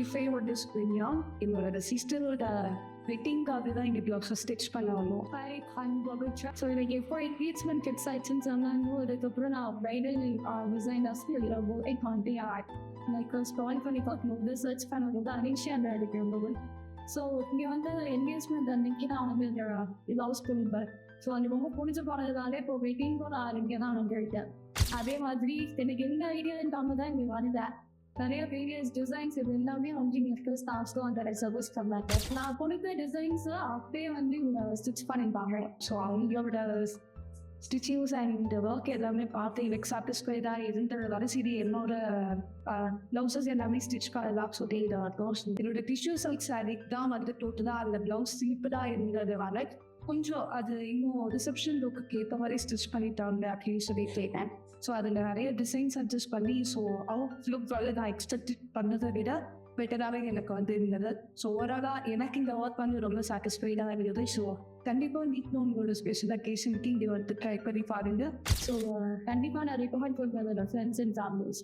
if I were to spin young, என்னோட சிஸ்டரோட வெட்டிங்காக தான் இன்னைக்கு ப்ளவுஸை ஸ்டிச் பண்ணாலும் ஸோ எனக்கு எப்போ என்கேஜ்மெண்ட் கிட்ஸ் ஆயிடுச்சுன்னு சொன்னாங்க. அதுக்கப்புறம் நான் ப்ரைடல் டிசைனர்ஸ் காண்டி ஆர்ட் லைக் ஸ்டால் பண்ணி பார்க்கணும் ரிசர்ச் பண்ணுறது அனிஷியாக எடுக்கிறோம். ஸோ இங்கே வந்து என்கேஜ்மெண்ட் அன்னைக்கு நான் வந்து ப்ளவுஸ் பண்ணிப்பேன். ஸோ அது ரொம்ப பிடிச்ச பாடல்னாலே இப்போ வெட்டிங்கும் நான் இங்கே தான் வந்து எடுத்தேன். அதே மாதிரி எனக்கு எந்த ஐடியா இல்லாமல் தான் இங்கே வந்தேன். நிறைய வேரியஸ் டிசைன்ஸ் இது எல்லாமே வந்து இங்கே ஸ்டாஃப்ஸ்க்கும் அந்த சர்வீஸ் பண்ணாங்க. நான் கொடுத்த டிசைன்ஸு அப்படியே வந்து இவங்க ஸ்டிச் பண்ணியிருப்பாங்க. ஸோ அவங்களோட ஸ்டிச்சிங்ஸ் அண்ட் ஒர்க் எல்லாமே பார்த்து எனக்கு சாட்டிஸ்ஃபைடாக இருந்ததால சரி என்னோட ப்ளவுசஸ் எல்லாமே ஸ்டிச் பண்ணலாம் சொல்லி என்னோட டிஷ்யூ சில்க் சாரிக்கு தான் வந்து டோட்டலாக அந்த ப்ளவுஸ் சிம்பிளாக இருந்ததுனால கொஞ்சம் அது இன்னும் ரிசப்ஷன் லுக்கு ஏற்ற மாதிரி ஸ்டிச் பண்ணிட்டாங்க அப்படின்னு சொல்லி கேட்டேன். ஸோ அதில் நிறைய டிசைன்ஸ் அட்ஜஸ்ட் பண்ணி ஸோ அவுட் லுக் நான் எக்ஸ்பெக்ட் பண்ணதை விட பெட்டராகவே எனக்கு வந்து இருந்தது. ஸோ ஓவராலாக எனக்கு இந்த ஒர்க் பண்ணி ரொம்ப சாட்டிஸ்ஃபைடாக இருந்தது. ஸோ கண்டிப்பாக நீங்களும் உங்களோட ஸ்பெஷல் அக்கேஷனுக்கு இங்கே வந்து ட்ரை பண்ணி பாருங்க. ஸோ கண்டிப்பாக நான் ரெக்கமெண்ட் பண்ணுறேன் ஃப்ரெண்ட்ஸ் அண்ட் ஃபேமிலிஸ்.